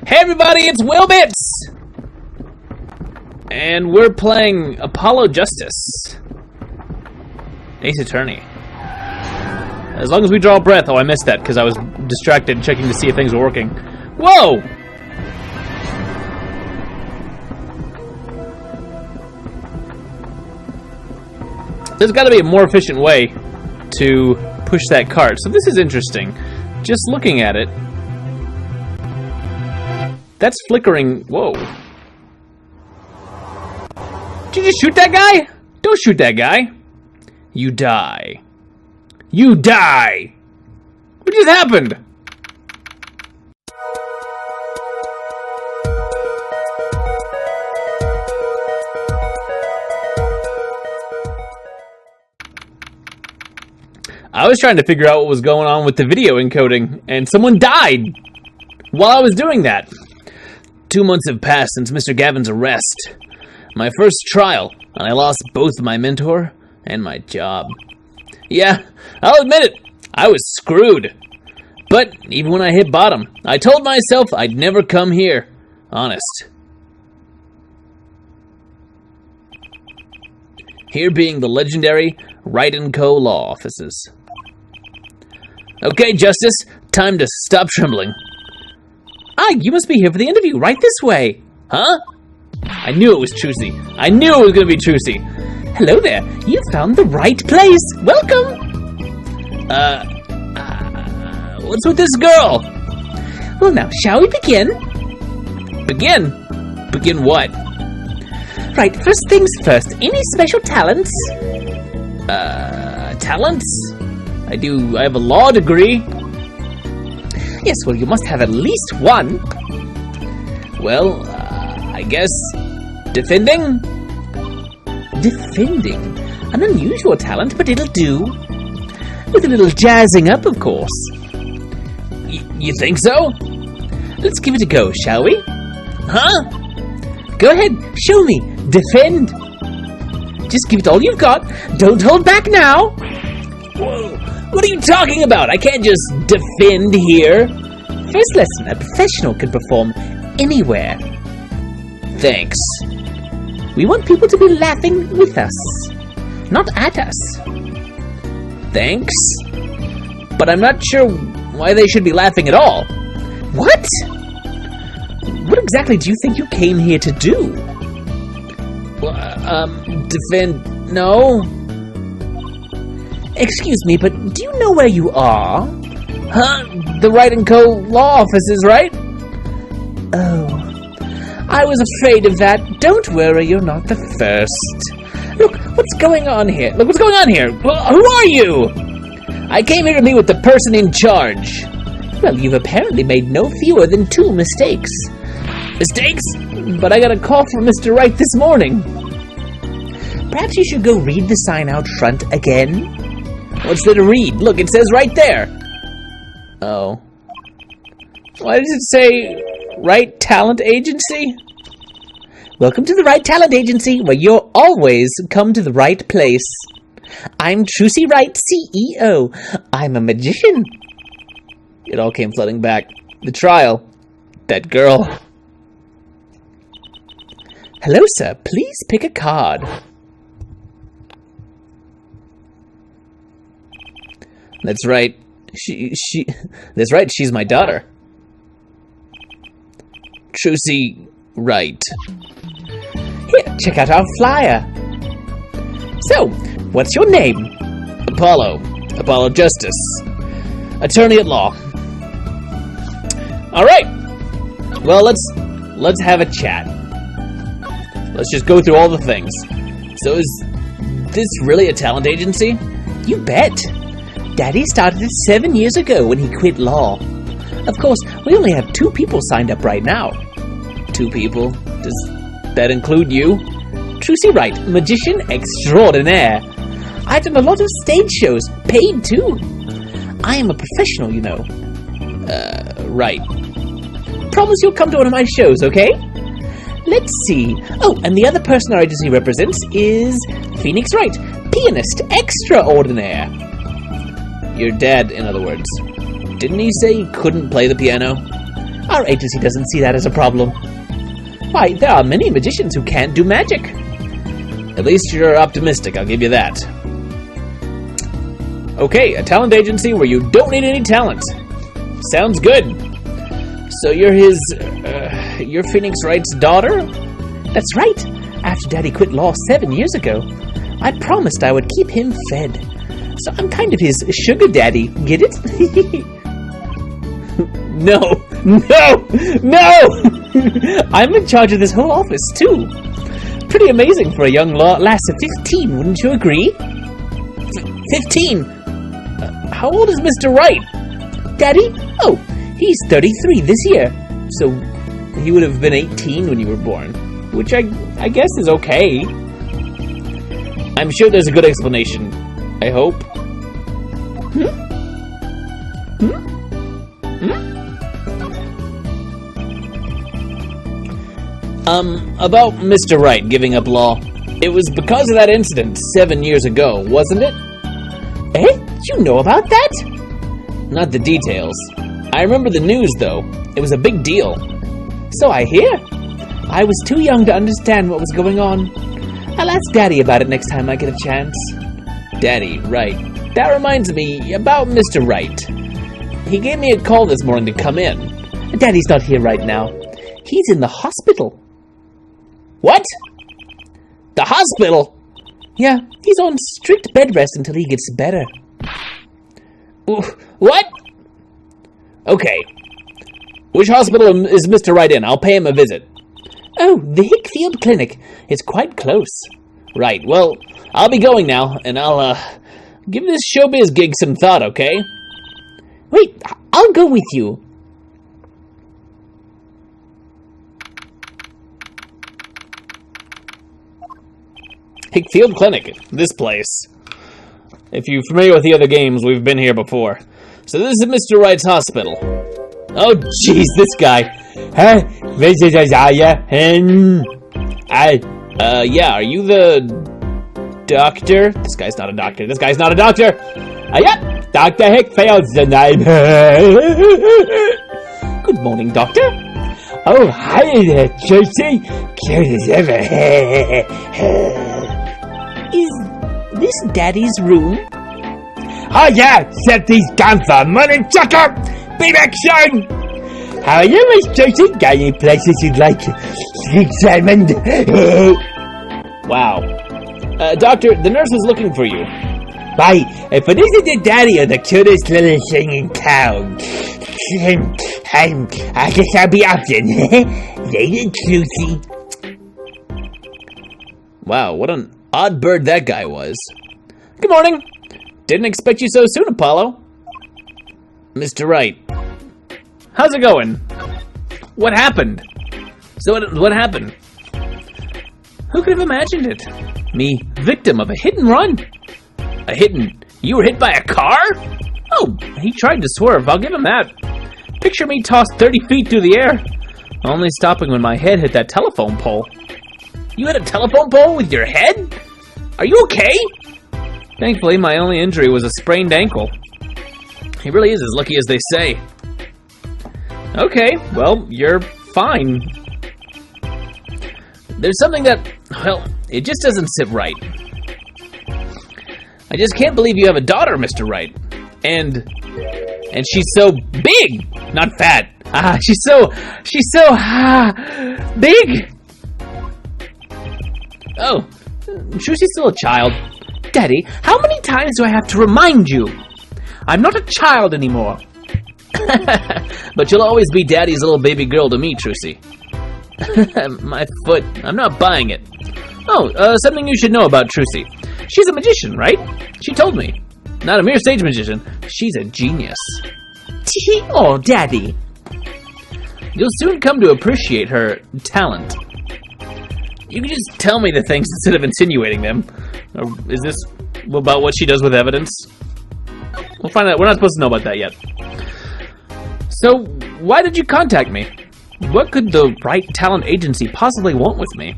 Hey everybody, it's Wilbits! And we're playing Apollo Justice. Ace Attorney. As long as we draw a breath. Oh, I missed that because I was distracted checking to see if things were working. Whoa! There's got to be a more efficient way to push that cart. So this is interesting. Just looking at it. That's flickering. Whoa. Did you just shoot that guy? Don't shoot that guy. You die. You die! What just happened? I was trying to figure out what was going on with the video encoding, and someone died while I was doing that. 2 months have passed since Mr. Gavin's arrest. My first trial, and I lost both my mentor and my job. Yeah, I'll admit it, I was screwed. But even when I hit bottom, I told myself I'd never come here. Honest. Here being the legendary Wright & Co. law offices. Okay, Justice, time to stop trembling. Ah, you must be here for the interview, right this way. Huh? I knew it was Trucy. I knew it was going to be Trucy. Hello there, you found the right place. Welcome. What's with this girl? Well now, shall we begin? Begin? Begin what? Right, first things first, any special talents? Talents? I have a law degree. Yes, well, you must have at least one. Well, I guess defending? Defending? An unusual talent, but it'll do. With a little jazzing up, of course. You think so? Let's give it a go, shall we? Huh? Go ahead, show me. Defend. Just give it all you've got. Don't hold back now. Whoa. What are you talking about? I can't just defend here. First lesson, a professional can perform anywhere. Thanks. We want people to be laughing with us, not at us. Thanks. But I'm not sure why they should be laughing at all. What? What exactly do you think you came here to do? Defend... No. Excuse me, but do you know where you are? Huh? The Wright & Co. law offices, right? Oh. I was afraid of that. Don't worry, you're not the first. Look, what's going on here? Look, what's going on here? Who are you? I came here to meet with the person in charge. Well, you've apparently made no fewer than 2 mistakes. Mistakes? But I got a call from Mr. Wright this morning. Perhaps you should go read the sign out front again? What's there to read? Look, it says right there. Oh. Why does it say Wright Talent Agency? Welcome to the Wright Talent Agency, where you'll always come to the right place. I'm Trucy Wright, CEO. I'm a magician. It all came flooding back. The trial. That girl. Hello, sir. Please pick a card. That's right. That's right. She's my daughter. Trucy Wright. Here, check out our flyer. So, what's your name? Apollo. Apollo Justice. Attorney at law. All right. Well, let's have a chat. Let's just go through all the things. So, is this really a talent agency? You bet. Daddy started it 7 years ago when he quit law. Of course, we only have 2 people signed up right now. 2 people? Does that include you? Trucy Wright, magician extraordinaire. I've done a lot of stage shows, paid too. I am a professional, you know. Right. Promise you'll come to one of my shows, okay? Let's see. Oh, and the other person our agency represents is Phoenix Wright, pianist extraordinaire. Your dad, in other words. Didn't he say he couldn't play the piano? Our agency doesn't see that as a problem. Why, there are many magicians who can't do magic. At least you're optimistic, I'll give you that. Okay, a talent agency where you don't need any talent. Sounds good. So you're Phoenix Wright's daughter? That's right. After Daddy quit law 7 years ago, I promised I would keep him fed. So I'm kind of his sugar daddy, get it? No! I'm in charge of this whole office, too. Pretty amazing for a young lass of 15, wouldn't you agree? 15? How old is Mr. Wright? Daddy? Oh, he's 33 this year. So he would have been 18 when you were born. Which I guess is okay. I'm sure there's a good explanation. I hope. About Mr. Wright giving up law. It was because of that incident 7 years ago, wasn't it? Eh? You know about that? Not the details. I remember the news, though. It was a big deal. So I hear. I was too young to understand what was going on. I'll ask Daddy about it next time I get a chance. Daddy, right. That reminds me about Mr. Wright. He gave me a call this morning to come in. Daddy's not here right now. He's in the hospital. What? The hospital? Yeah, he's on strict bed rest until he gets better. What? Okay. Which hospital is Mr. Wright in? I'll pay him a visit. Oh, the Hickfield Clinic. It's quite close. Right, well, I'll be going now, and I'll, give this showbiz gig some thought, okay? Wait, I'll go with you. Hickfield Clinic, this place. If you're familiar with the other games, we've been here before. So this is Mr. Wright's hospital. Oh, jeez, this guy. Huh? Yeah, are you the doctor? This guy's not a doctor. This guy's not a doctor. Yep, Dr. Hickfield's the name. Good morning, doctor. Oh, hi there, Tracy. Cute as ever. Is this Daddy's room? Oh, yeah, except he's gone for money, chucker. Be back soon. How are you, Miss Tracy? Got any places you'd like examined? Wow. Doctor, the nurse is looking for you. Why, if it isn't the daddy of the cutest little thing in town. I guess I'll be up then. Later, Lucy. Wow, what an odd bird that guy was. Good morning. Didn't expect you so soon, Apollo. Mr. Wright. How's it going? What happened? So what happened? Who could have imagined it? Me, victim of a hit and run. You were hit by a car? Oh, he tried to swerve, I'll give him that. Picture me tossed 30 feet through the air, only stopping when my head hit that telephone pole. You hit a telephone pole with your head? Are you okay? Thankfully, my only injury was a sprained ankle. He really is as lucky as they say. Okay, well, you're fine. There's something that, well, it just doesn't sit right. I just can't believe you have a daughter, Mr. Wright. And she's so big, not fat. She's so big. Oh, she's still a child. Daddy, how many times do I have to remind you? I'm not a child anymore. But you'll always be Daddy's little baby girl to me, Trucy. My foot. I'm not buying it. Oh, something you should know about Trucy. She's a magician, right? She told me. Not a mere stage magician. She's a genius. Oh, Daddy. You'll soon come to appreciate her talent. You can just tell me the things instead of insinuating them. Or is this about what she does with evidence? We'll find out. We're not supposed to know about that yet. So, why did you contact me? What could the Wright Talent Agency possibly want with me?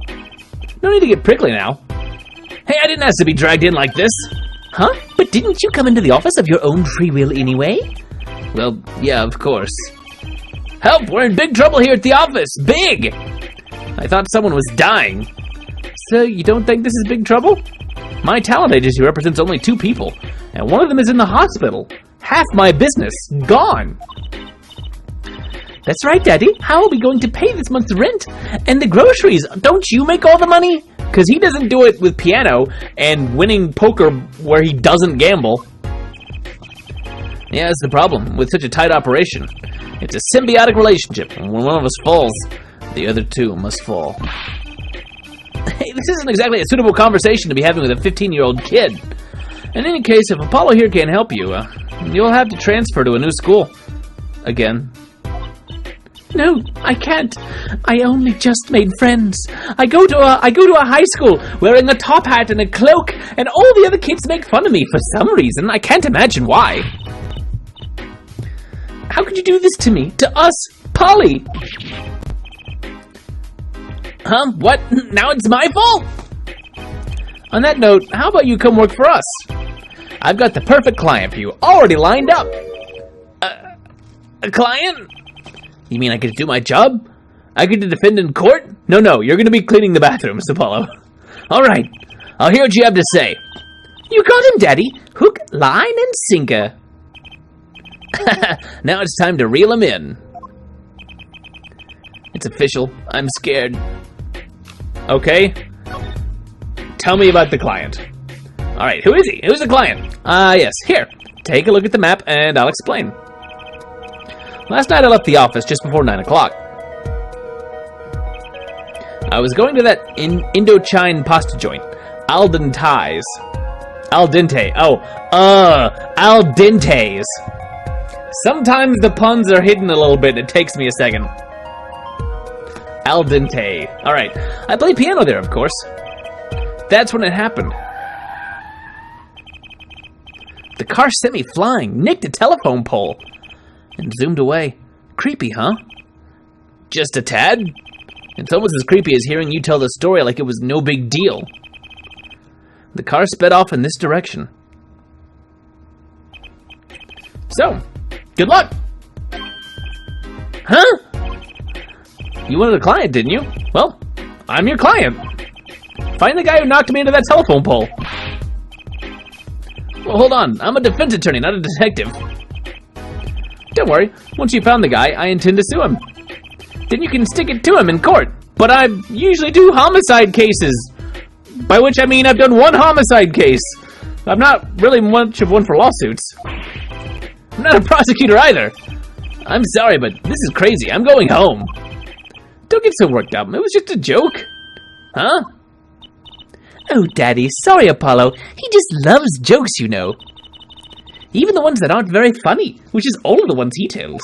No need to get prickly now. Hey, I didn't ask to be dragged in like this. Huh? But didn't you come into the office of your own free will anyway? Well, yeah, of course. Help! We're in big trouble here at the office! Big! I thought someone was dying. So, you don't think this is big trouble? My talent agency represents only 2 people, and one of them is in the hospital. Half my business gone. That's right, Daddy. How are we going to pay this month's rent? And the groceries? Don't you make all the money? Because he doesn't do it with piano and winning poker where he doesn't gamble. Yeah, that's the problem with such a tight operation. It's a symbiotic relationship, and when one of us falls, the other 2 must fall. Hey, this isn't exactly a suitable conversation to be having with a 15-year-old kid. In any case, if Apollo here can't help you, you'll have to transfer to a new school. Again. No, I can't. I only just made friends. I go to a high school wearing a top hat and a cloak, and all the other kids make fun of me for some reason. I can't imagine why. How could you do this to me? To us? Polly? Huh? What? Now it's my fault? On that note, how about you come work for us? I've got the perfect client for you, already lined up. A client? You mean I get to do my job? I get to defend in court? No, you're going to be cleaning the bathrooms, Apollo. All right, I'll hear what you have to say. You got him, Daddy. Hook, line, and sinker. Now it's time to reel him in. It's official. I'm scared. Okay. Tell me about the client. All right, who is he? Who's the client? Yes, here. Take a look at the map and I'll explain. Last night I left the office just before 9 o'clock. I was going to that Indochine pasta joint, Al Dente's. Al Dente. Al Dente's. Sometimes the puns are hidden a little bit. It takes me a second. Al Dente. All right. I play piano there, of course. That's when it happened. The car sent me flying, nicked a telephone pole, and zoomed away. Creepy, huh? Just a tad? It's almost as creepy as hearing you tell the story like it was no big deal. The car sped off in this direction. So, good luck! Huh? You wanted a client, didn't you? Well, I'm your client. Find the guy who knocked me into that telephone pole. Well, hold on. I'm a defense attorney, not a detective. Don't worry. Once you found the guy, I intend to sue him. Then you can stick it to him in court. But I usually do homicide cases. By which I mean I've done one homicide case. I'm not really much of one for lawsuits. I'm not a prosecutor either. I'm sorry, but this is crazy. I'm going home. Don't get so worked up. It was just a joke. Huh? Oh, Daddy. Sorry, Apollo. He just loves jokes, you know. Even the ones that aren't very funny, which is all of the ones he tells.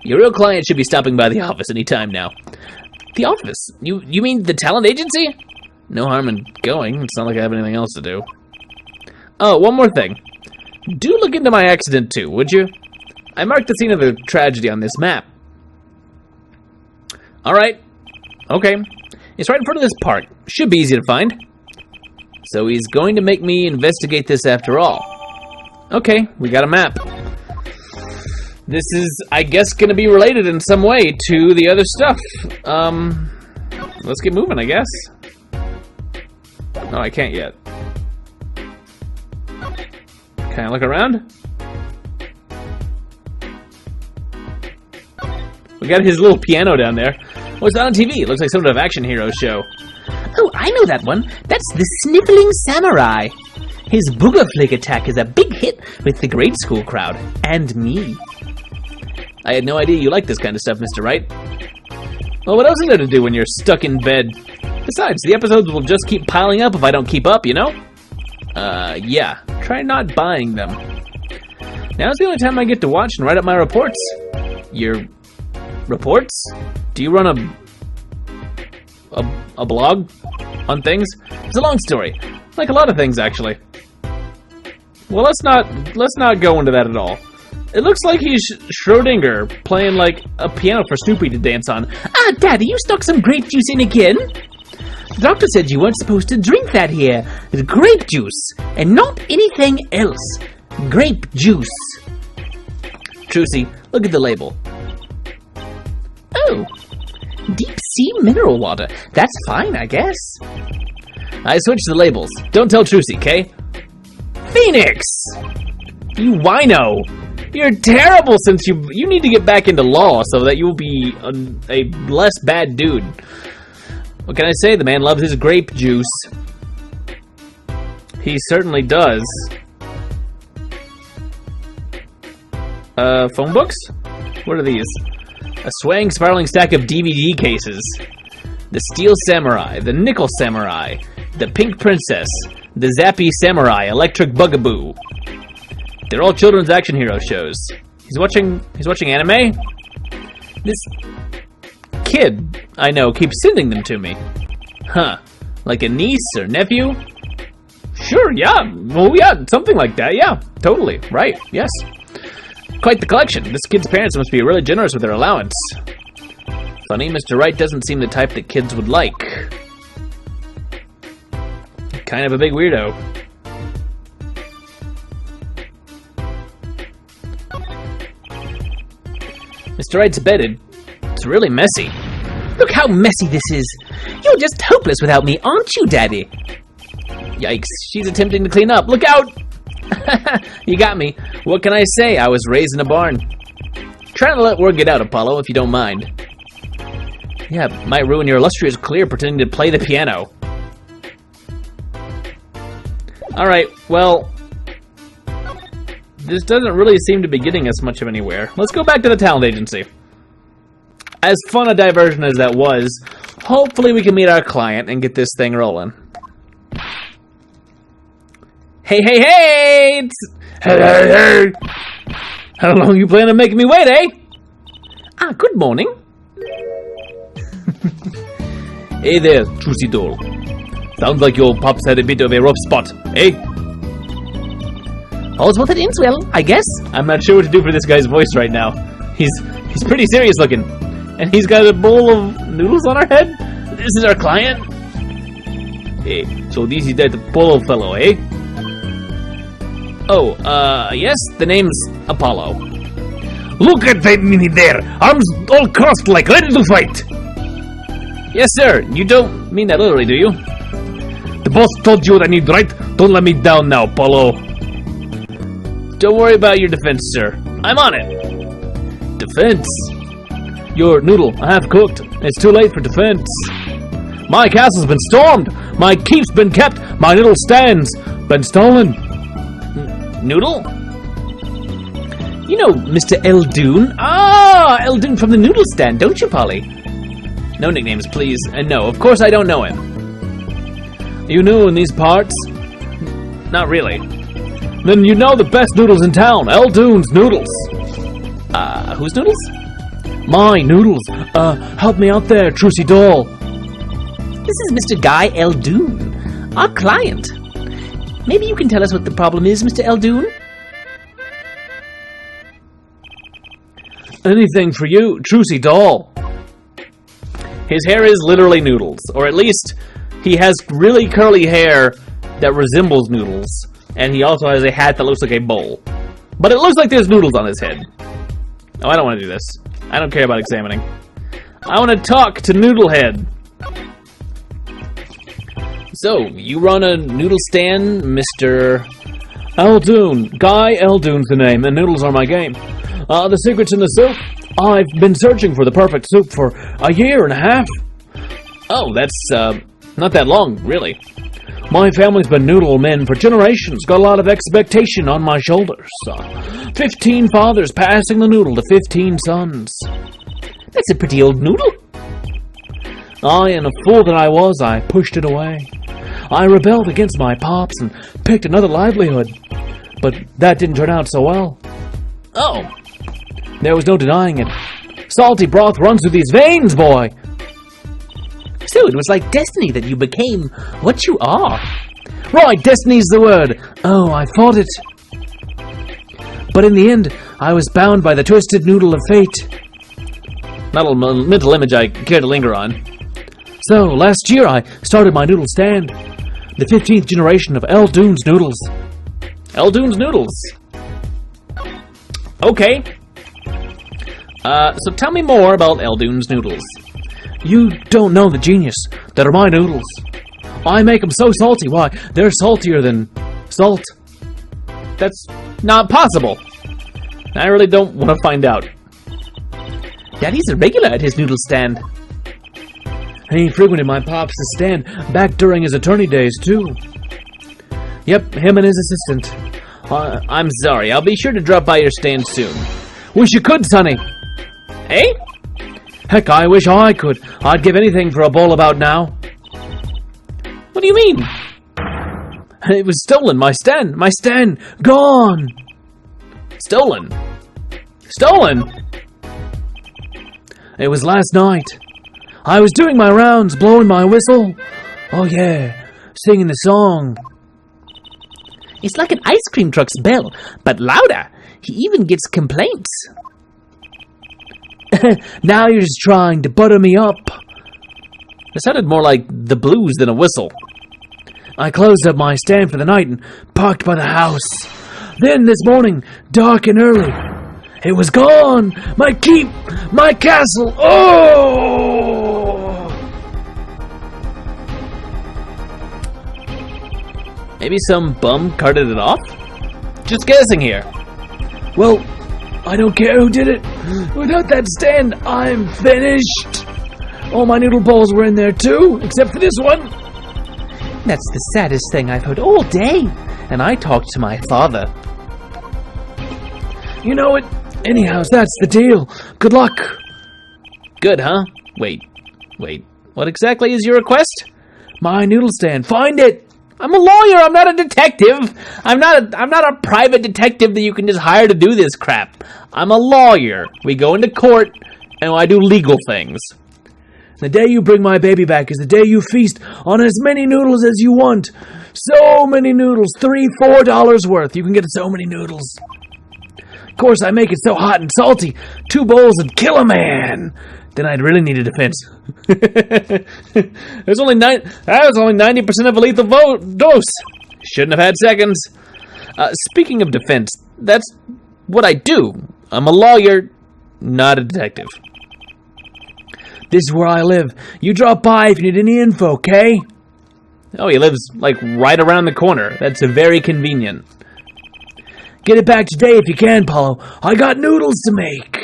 Your real client should be stopping by the office any time now. The office? You mean the talent agency? No harm in going. It's not like I have anything else to do. Oh, one more thing. Do look into my accident too, would you? I marked the scene of the tragedy on this map. Alright. Okay. It's right in front of this park. Should be easy to find. So he's going to make me investigate this after all. Okay, we got a map. This is, I guess, going to be related in some way to the other stuff. Let's get moving, I guess. No, I can't yet. Can I look around? We got his little piano down there. Oh, it's not on TV. It looks like some sort of action hero show. Oh, I know that one. That's the Sniffling Samurai. His booger flick attack is a big hit with the grade school crowd. And me. I had no idea you liked this kind of stuff, Mr. Wright. Well, what else is there to do when you're stuck in bed? Besides, the episodes will just keep piling up if I don't keep up, you know? Yeah. Try not buying them. Now's the only time I get to watch and write up my reports. Your reports? Do you run a blog on things? It's a long story. Like a lot of things, actually. Well, let's not go into that at all. It looks like he's Schrodinger playing like a piano for Snoopy to dance on. Ah, Daddy, you stuck some grape juice in again? The doctor said you weren't supposed to drink that here. It's grape juice, and not anything else. Grape juice. Trucy, look at the label. sea mineral water. That's fine, I guess. I switched the labels. Don't tell Trucy, okay? Phoenix! You wino! You're terrible since you need to get back into law so that you'll be a less bad dude. What can I say? The man loves his grape juice. He certainly does. Phone books? What are these? A swaying, spiraling stack of DVD cases. The Steel Samurai, the Nickel Samurai, the Pink Princess, the Zappy Samurai, Electric Bugaboo. They're all children's action hero shows. He's watching anime? This kid I know keeps sending them to me. Huh. Like a niece or nephew? Sure, yeah. Well, yeah, something like that. Yeah, totally. Right, yes. Quite the collection. This kid's parents must be really generous with their allowance. Funny, Mr. Wright doesn't seem the type that kids would like. Kind of a big weirdo. Mr. Wright's bedded. It's really messy. Look how messy this is. You're just hopeless without me, aren't you, Daddy? Yikes, she's attempting to clean up. Look out! You got me. What can I say? I was raised in a barn. Trying to let word get out, Apollo, if you don't mind. Yeah, might ruin your illustrious career pretending to play the piano. Alright, well, this doesn't really seem to be getting us much of anywhere. Let's go back to the talent agency. As fun a diversion as that was, hopefully we can meet our client and get this thing rolling. Hey, hey, hey! Hey, hey, hey! How long you plan on making me wait, eh? Ah, good morning. Hey there, Trucy Doll. Sounds like your pops had a bit of a rough spot, eh? All's well that ends well, I guess. I'm not sure what to do for this guy's voice right now. He's pretty serious looking. And he's got a bowl of noodles on our head? This is our client? Hey, so this is that Apollo fellow, eh? Oh, yes, the name's Apollo. Look at that mini there! Arms all crossed like ready to fight! Yes, sir. You don't mean that literally, do you? The boss told you what I need, right? Don't let me down now, Apollo. Don't worry about your defense, sir. I'm on it. Defense? Your noodle, I have cooked. It's too late for defense. My castle's been stormed. My keep's been kept. My noodle stands been stolen. Noodle? You know Mr. Eldoon? Ah, Eldoon from the noodle stand, don't you, Polly? No nicknames, please. And no, of course I don't know him. You new in these parts? Not really. Then you know the best noodles in town. Eldoon's Noodles. Whose noodles? My noodles. Help me out there, Trucy Doll. This is Mr. Guy Eldoon, our client. Maybe you can tell us what the problem is, Mr. Eldoon? Anything for you, Trucy Doll. His hair is literally noodles, or at least he has really curly hair that resembles noodles, and he also has a hat that looks like a bowl. But it looks like there's noodles on his head. Oh, I don't want to do this. I don't care about examining. I want to talk to Noodlehead. So, you run a noodle stand, Mr. Eldoon. Guy Eldoon's the name, and noodles are my game. The secret's in the soup. I've been searching for the perfect soup for a year and a half. Oh, that's, not that long, really. My family's been noodle men for generations. Got a lot of expectation on my shoulders. 15 fathers passing the noodle to 15 sons. That's a pretty old noodle. I, and a fool that I was, I pushed it away. I rebelled against my pops and picked another livelihood. But that didn't turn out so well. Oh. There was no denying it. Salty broth runs through these veins, boy. So it was like destiny that you became what you are. Right, destiny's the word. Oh, I fought it. But in the end, I was bound by the twisted noodle of fate. Not a mental image I care to linger on. So, last year I started my noodle stand. The 15th generation of Eldoon's Noodles. Eldoon's Noodles. Okay. So tell me more about Eldoon's Noodles. You don't know the genius. That are my noodles. I make them so salty. Why, they're saltier than salt. That's not possible. I really don't want to find out. Daddy's a regular at his noodle stand. He frequented my pops' stand back during his attorney days, too. Yep, him and his assistant. I'm sorry, I'll be sure to drop by your stand soon. Wish you could, Sonny. Eh? Heck, I wish I could. I'd give anything for a bowl about now. What do you mean? It was stolen, my stand. My stand, gone. Stolen? Stolen? It was last night. I was doing my rounds, blowing my whistle. Oh yeah, singing the song. It's like an ice cream truck's bell, but louder. He even gets complaints. Now you're just trying to butter me up. It sounded more like the blues than a whistle. I closed up my stand for the night and parked by the house. Then this morning, dark and early, it was gone. My keep, my castle. Oh! Maybe some bum carted it off? Just guessing here. Well, I don't care who did it. Without that stand, I'm finished. All my noodle balls were in there too, except for this one. That's the saddest thing I've heard all day. And I talked to my father. You know it. Anyhow, that's the deal. Good luck. Good, huh? Wait. What exactly is your request? My noodle stand. Find it. I'm a lawyer. I'm not a detective. I'm not a private detective that you can just hire to do this crap. I'm a lawyer. We go into court and I do legal things. The day you bring my baby back is the day you feast on as many noodles as you want. So many noodles. $3, $4 worth. You can get so many noodles. Of course, I make it so hot and salty. 2 bowls would kill a man. Then I'd really need a defense. That was only 90% of a lethal dose. Shouldn't have had seconds. Speaking of defense, that's what I do. I'm a lawyer, not a detective. This is where I live. You drop by if you need any info, okay? Oh, he lives, like, right around the corner. That's very convenient. Get it back today if you can, Paulo. I got noodles to make.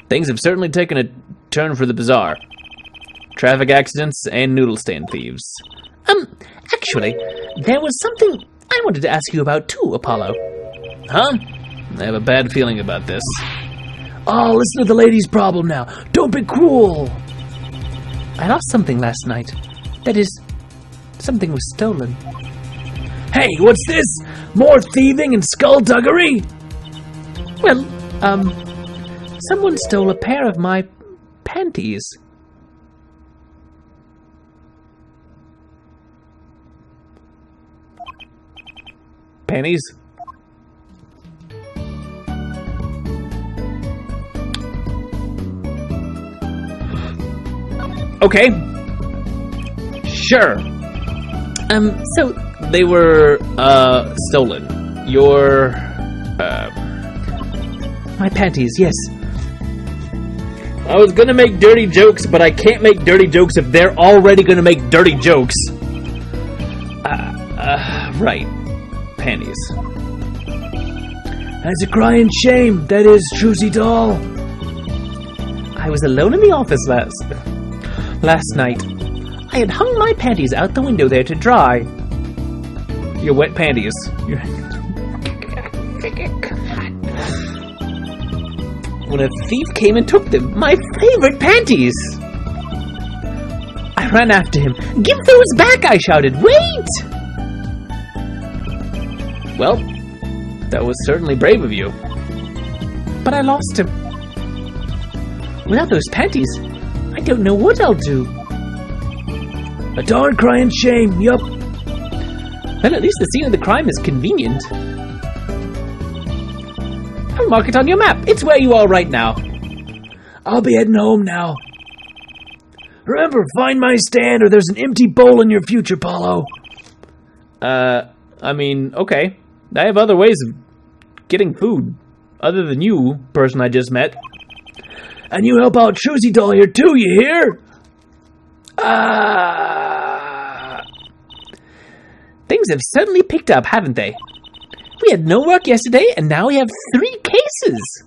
Things have certainly taken a turn for the bizarre. Traffic accidents and noodle stand thieves. Actually, there was something I wanted to ask you about too, Apollo. Huh? I have a bad feeling about this. Oh, listen to the lady's problem now. Don't be cruel. I lost something last night. That is, something was stolen. Hey, what's this? More thieving and skullduggery? Well, someone stole a pair of my panties. Panties? Okay. Sure. So they were, stolen. My panties, yes. I was gonna make dirty jokes, but I can't make dirty jokes if they're already gonna make dirty jokes. Right. Panties. That's a crying shame, that is, Trucy doll. I was alone in the office last night. I had hung my panties out the window there to dry. Your wet panties. When a thief came and took them, my favorite panties! I ran after him. Give those back, I shouted. Wait! Well, that was certainly brave of you. But I lost him. Without those panties, I don't know what I'll do. A darn crying shame, yup. Well, at least the scene of the crime is convenient. I'll mark it on your map. It's where you are right now. I'll be heading home now. Remember, find my stand or there's an empty bowl in your future, Paulo. I mean, okay. I have other ways of getting food. Other than you, person I just met. And you help out Choosy Doll here too, you hear? Things have suddenly picked up, haven't they? We had no work yesterday, and now we have 3 cases.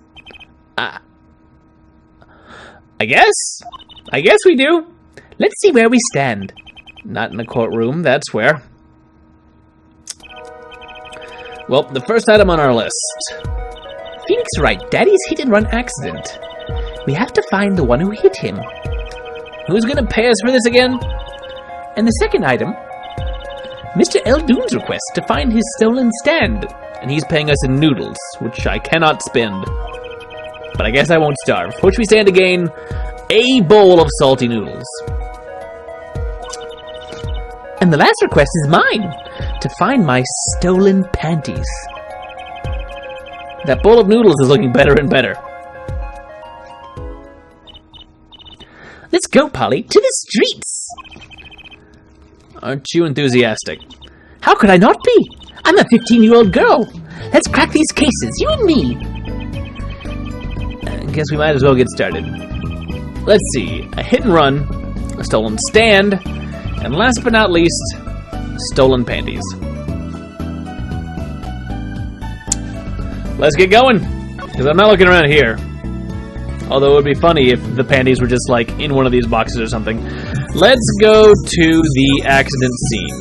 I guess we do. Let's see where we stand. Not in the courtroom, that's where. Well, the first item on our list. Phoenix Wright, Daddy's hit-and-run accident. We have to find the one who hit him. Who's gonna pay us for this again? And the second item, Mr. Eldoon's request to find his stolen stand. And he's paying us in noodles, which I cannot spend. But I guess I won't starve. For which we stand to gain a bowl of salty noodles. And the last request is mine, to find my stolen panties. That bowl of noodles is looking better and better. Let's go, Polly, to the streets! Aren't you enthusiastic? How could I not be? I'm a 15-year-old girl. Let's crack these cases, you and me. I guess we might as well get started. Let's see, a hit and run, a stolen stand, and last but not least, stolen panties. Let's get going, because I'm not looking around here. Although it would be funny if the panties were just like in one of these boxes or something. Let's go to the accident scene.